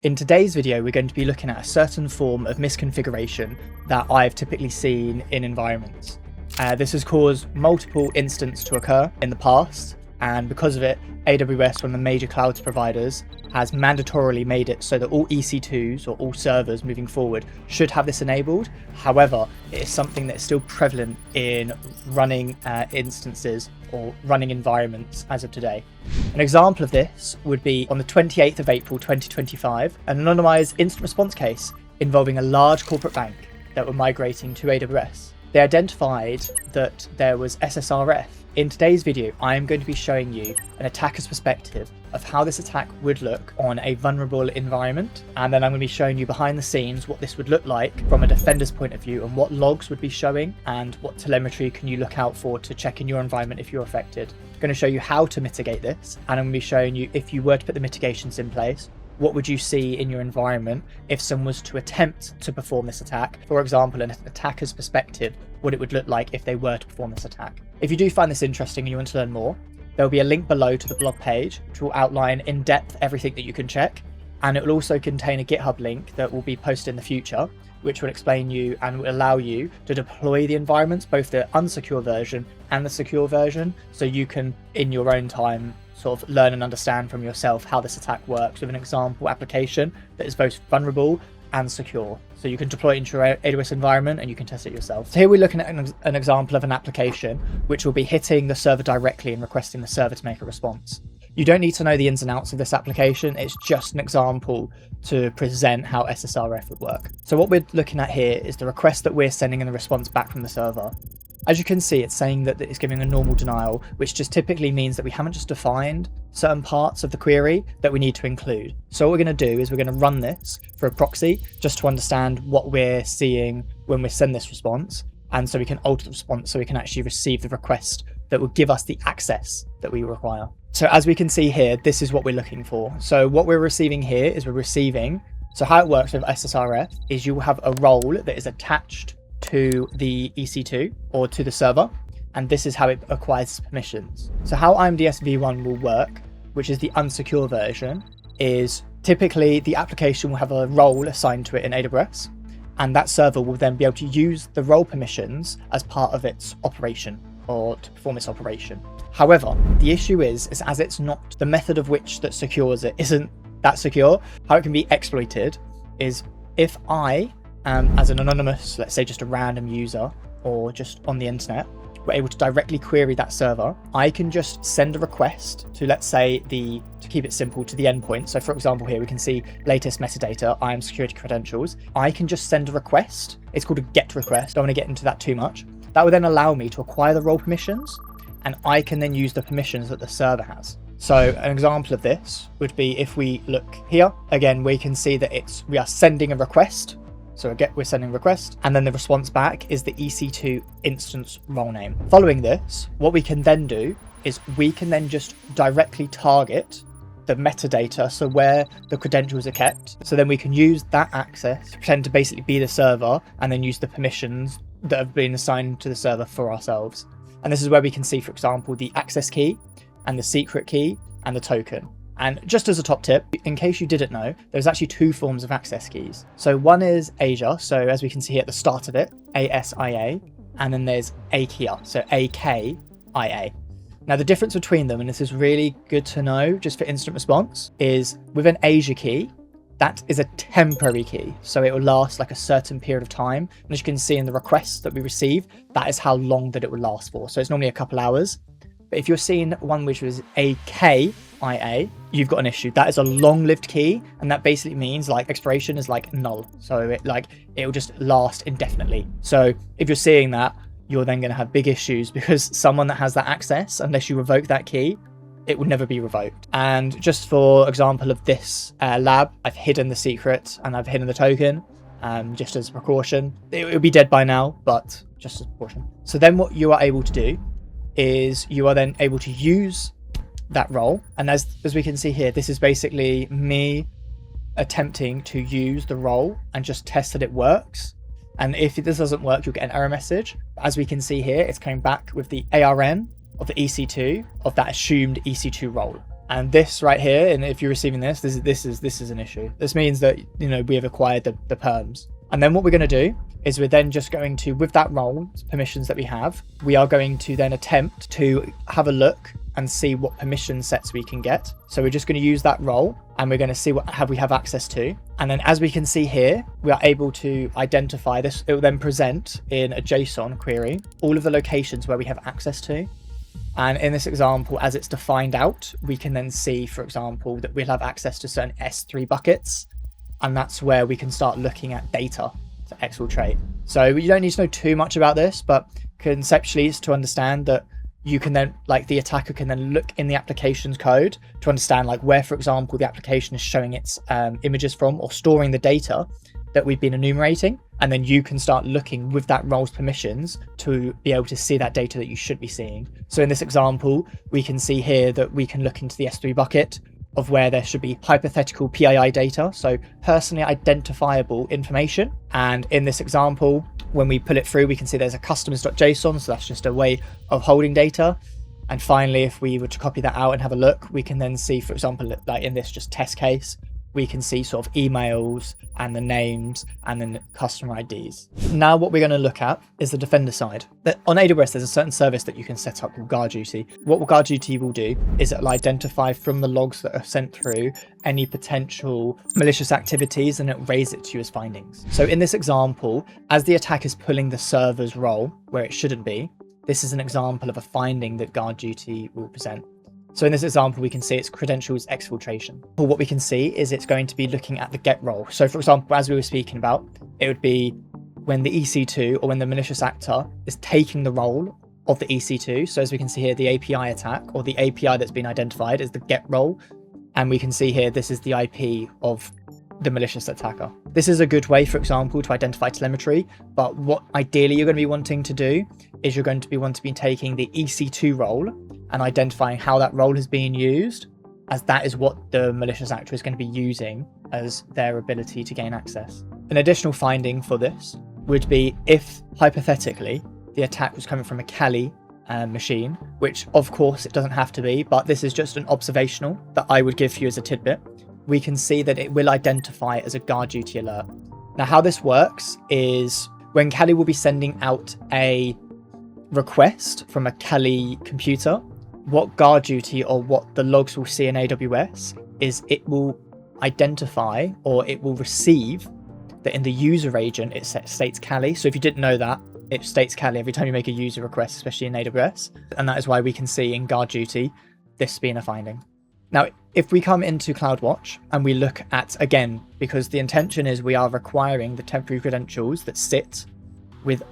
In today's video, we're going to be looking at a certain form of misconfiguration that I've typically seen in environments. This has caused multiple incidents to occur in the past, and because of it, AWS, one of the major cloud providers, has mandatorily made it so that all EC2s or all servers moving forward should have this enabled. However, it is something that is still prevalent in running instances or running environments as of today. An example of this would be on the 28th of April 2025, an anonymized instant response case involving a large corporate bank that were migrating to AWS. They identified that there was SSRF. In today's video, I am going to be showing you an attacker's perspective of how this attack would look on a vulnerable environment, and then I'm going to be showing you behind the scenes what this would look like from a defender's point of view and what logs would be showing and what telemetry can you look out for to check in your environment if you're affected. I'm going to show you how to mitigate this, and I'm going to be showing you if you were to put the mitigations in place, what would you see in your environment if someone was to attempt to perform this attack? For example, an attacker's perspective, what it would look like if they were to perform this attack. If you do find this interesting and you want to learn more, there will be a link below to the blog page, which will outline in depth everything that you can check. And it will also contain a GitHub link that will be posted in the future, which will explain you and will allow you to deploy the environments, both the unsecure version and the secure version, so you can, in your own time, sort of learn and understand from yourself how this attack works with an example application that is both vulnerable and secure. So you can deploy it into your AWS environment and you can test it yourself. So here we're looking at an example of an application which will be hitting the server directly and requesting the server to make a response. You don't need to know the ins and outs of this application. It's just an example to present how SSRF would work. So what we're looking at here is the request that we're sending and the response back from the server. As you can see, it's saying that it's giving a normal denial, which just typically means that we haven't just defined certain parts of the query that we need to include. So what we're going to do is we're going to run this for a proxy just to understand what we're seeing when we send this response. And so we can alter the response so we can actually receive the request that will give us the access that we require. So as we can see here, this is what we're looking for. So what we're receiving here is so how it works with SSRF is you will have a role that is attached to the EC2 or to the server, and this is how it acquires permissions. So how IMDS v1 will work, which is the unsecure version, is typically the application will have a role assigned to it in AWS, and that server will then be able to use the role permissions as part of its operation or to perform its operation. However, the issue is as it's not the method of which that secures it isn't that secure, how it can be exploited is if I as an anonymous, let's say just a random user or just on the internet, we're able to directly query that server. I can just send a request to, let's say, to keep it simple, to the endpoint. So for example, here we can see latest metadata, IAM security credentials. I can just send a request. It's called a GET request. Don't want to get into that too much. That would then allow me to acquire the role permissions, and I can then use the permissions that the server has. So an example of this would be if we look here, again, we can see that we are sending a request. So we're sending a request, and then the response back is the EC2 instance role name. Following this, what we can then do is we can then just directly target the metadata, so where the credentials are kept. So then we can use that access, pretend to basically be the server, and then use the permissions that have been assigned to the server for ourselves. And this is where we can see, for example, the access key and the secret key and the token. And just as a top tip, in case you didn't know, there's actually two forms of access keys. So one is ASIA, so as we can see at the start of it, ASIA, and then there's AKIA, so AKIA. Now the difference between them, and this is really good to know just for instant response, is with an ASIA key, that is a temporary key. So it will last like a certain period of time. And as you can see in the requests that we receive, that is how long that it will last for. So it's normally a couple hours. But if you're seeing one which was AKIA, you've got an issue. That is a long-lived key, and that basically means like expiration is like null. So it will just last indefinitely. So if you're seeing that, you're then going to have big issues because someone that has that access, unless you revoke that key, it would never be revoked. And just for example of this lab, I've hidden the secret and I've hidden the token just as a precaution. It would be dead by now, but just as a precaution. So then what you are able to do is you are then able to use that role, and as we can see here, this is basically me attempting to use the role and just test that it works. And if this doesn't work, you'll get an error message. As we can see here, it's coming back with the ARN of the EC2 of that assumed EC2 role. And this right here, and if you're receiving this is an issue. This means that, you know, we have acquired the perms. And then what we're going to do is we're then just going to, with that role permissions that we have, we are going to then attempt to have a look and see what permission sets we can get. So we're just going to use that role and we're going to see what we have access to. And then as we can see here, we are able to identify this. It will then present in a JSON query all of the locations where we have access to. And in this example, as it's defined out, we can then see, for example, that we'll have access to certain S3 buckets. And that's where we can start looking at data to exfiltrate. So you don't need to know too much about this, but conceptually it's to understand that you can then, like, the attacker can then look in the application's code to understand, like, where, for example, the application is showing its images from or storing the data that we've been enumerating. And then you can start looking with that role's permissions to be able to see that data that you should be seeing. So in this example, we can see here that we can look into the S3 bucket of where there should be hypothetical PII data, so personally identifiable information. And in this example, when we pull it through, we can see there's a customers.json, so that's just a way of holding data. And finally, if we were to copy that out and have a look, we can then see, for example, like in this just test case, we can see sort of emails and the names and then customer IDs. Now what we're going to look at is the defender side. On AWS, there's a certain service that you can set up called GuardDuty. What GuardDuty will do is it'll identify from the logs that are sent through any potential malicious activities and it'll raise it to you as findings. So in this example, as the attack is pulling the server's role where it shouldn't be, this is an example of a finding that GuardDuty will present. So in this example, we can see it's credentials exfiltration. But what we can see is it's going to be looking at the get role. So for example, as we were speaking about, it would be when the EC2 or when the malicious actor is taking the role of the EC2. So as we can see here, the API attack or the API that's been identified is the get role. And we can see here, this is the IP of the malicious attacker. This is a good way, for example, to identify telemetry. But what ideally you're going to be wanting to do is you're going to be wanting to be taking the EC2 role and identifying how that role is being used, as that is what the malicious actor is going to be using as their ability to gain access. An additional finding for this would be if, hypothetically, the attack was coming from a Kali machine, which of course it doesn't have to be, but this is just an observational that I would give you as a tidbit. We can see that it will identify as a GuardDuty alert. Now how this works is when Kali will be sending out a request from a Kali computer, what GuardDuty or what the logs will see in AWS is it will identify or it will receive that in the user agent it states Kali. So if you didn't know that, it states Kali every time you make a user request, especially in AWS. And that is why we can see in GuardDuty this being a finding. Now, if we come into CloudWatch and we look at, again, because the intention is we are requiring the temporary credentials that sit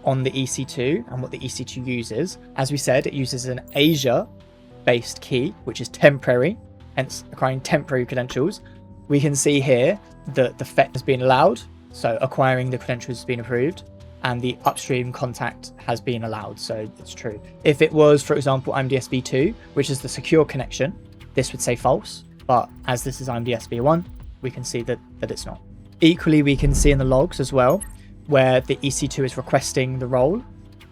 on the EC2 and what the EC2 uses. As we said, it uses an Azure-based key, which is temporary, hence acquiring temporary credentials. We can see here that the theft has been allowed, so acquiring the credentials has been approved, and the upstream contact has been allowed, so it's true. If it was, for example, IMDS v2, which is the secure connection, this would say false, but as this is IMDS v1, we can see that it's not. Equally, we can see in the logs as well, where the EC2 is requesting the role.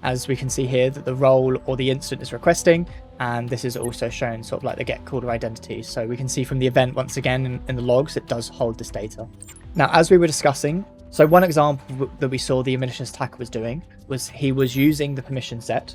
As we can see here that the role or the incident is requesting, and this is also shown sort of like the get caller identity. So we can see from the event, once again, in the logs, it does hold this data. Now, as we were discussing, so one example that we saw the malicious attacker was doing was he was using the permission set,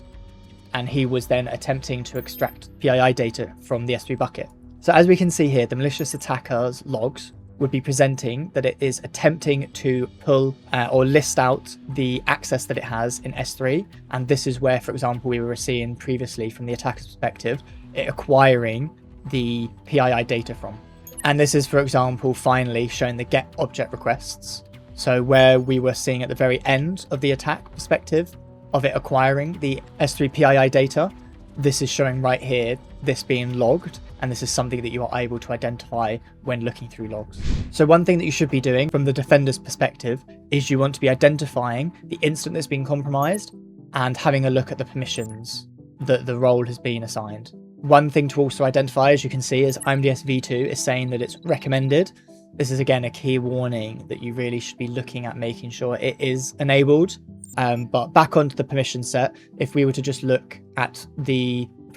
and he was then attempting to extract PII data from the S3 bucket. So as we can see here, the malicious attacker's logs would be presenting that it is attempting to pull or list out the access that it has in S3. And this is where, for example, we were seeing previously from the attacker's perspective, it acquiring the PII data from. And this is, for example, finally showing the get object requests. So where we were seeing at the very end of the attack perspective of it acquiring the S3 PII data, this is showing right here, this being logged, and this is something that you are able to identify when looking through logs. So one thing that you should be doing from the defender's perspective is you want to be identifying the instance that's been compromised and having a look at the permissions that the role has been assigned. One thing to also identify, as you can see, is IMDS v2 is saying that it's recommended. This is again a key warning that you really should be looking at making sure it is enabled. But back onto the permission set, if we were to just look at if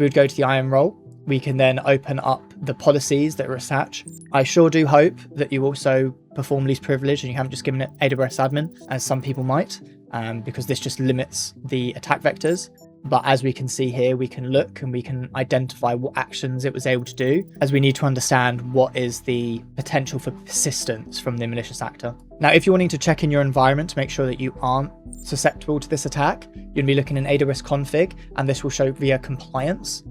we would go to the IAM role we can then open up the policies that are attached. I sure do hope that you also perform least privilege and you haven't just given it AWS admin, as some people might, because this just limits the attack vectors. But as we can see here, we can look and we can identify what actions it was able to do, as we need to understand what is the potential for persistence from the malicious actor. Now, if you're wanting to check in your environment to make sure that you aren't susceptible to this attack, you'll be looking in AWS config, and this will show via compliance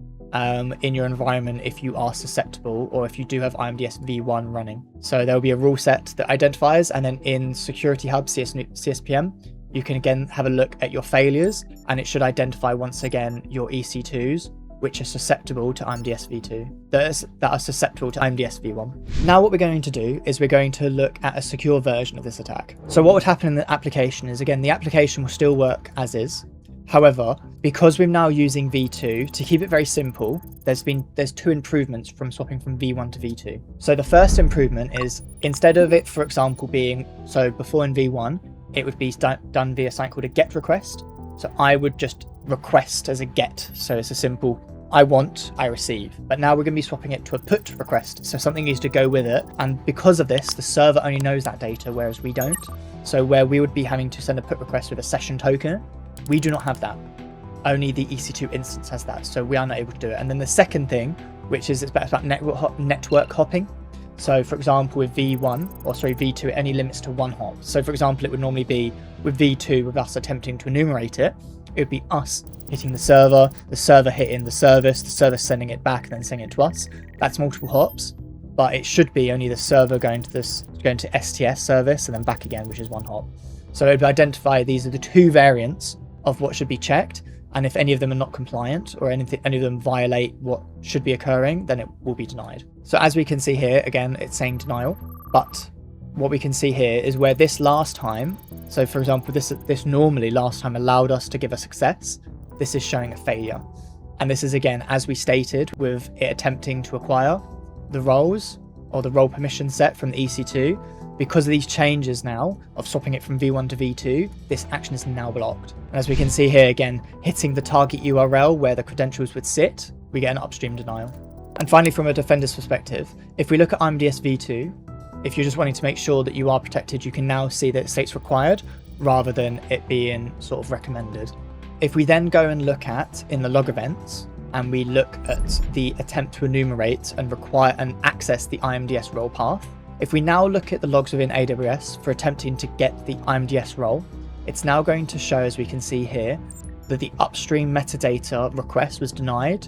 in your environment if you are susceptible or if you do have IMDS v1 running. So there will be a rule set that identifies, and then in Security Hub CSPM, you can again have a look at your failures, and it should identify once again your EC2s, which are susceptible to IMDS v2, that are susceptible to IMDS v1. Now what we're going to do is we're going to look at a secure version of this attack. So what would happen in the application is, again, the application will still work as is. However, because we're now using v2, to keep it very simple, there's two improvements from swapping from v1 to v2. So the first improvement is, instead of it, for example, being, so before in v1, it would be done via something called a GET request. So I would just request as a GET. So it's a simple, I want, I receive. But now we're going to be swapping it to a PUT request. So something needs to go with it. And because of this, the server only knows that data, whereas we don't. So where we would be having to send a PUT request with a session token, we do not have that. Only the EC2 instance has that. So we are not able to do it. And then the second thing, which is it's about network hopping. So for example, with v2, it only limits to one hop. So for example, it would normally be with v2, with us attempting to enumerate it, it would be us hitting the server hitting the service sending it back and then sending it to us. That's multiple hops, but it should be only the server going to STS service and then back again, which is one hop. So it would identify these are the two variants of what should be checked. And if any of them are not compliant or any of them violate what should be occurring, then it will be denied. So as we can see here, again, it's saying denial. But what we can see here is where this last time, so for example, this normally last time allowed us to give a success, this is showing a failure. And this is, again, as we stated, with it attempting to acquire the roles or the role permission set from the EC2. Because of these changes now of swapping it from v1 to v2, this action is now blocked. And as we can see here, again, hitting the target URL where the credentials would sit, we get an upstream denial. And finally, from a defender's perspective, if we look at IMDS v2, if you're just wanting to make sure that you are protected, you can now see that it states required rather than it being sort of recommended. If we then go and look at in the log events, and we look at the attempt to enumerate and require and access the IMDS role path, if we now look at the logs within AWS for attempting to get the IMDS role, it's now going to show, as we can see here, that the upstream metadata request was denied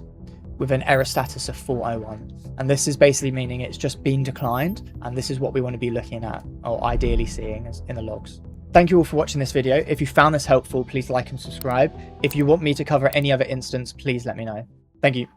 with an error status of 401. And this is basically meaning it's just been declined, and this is what we want to be looking at, or ideally seeing in the logs. Thank you all for watching this video. If you found this helpful, please like and subscribe. If you want me to cover any other instance, please let me know. Thank you.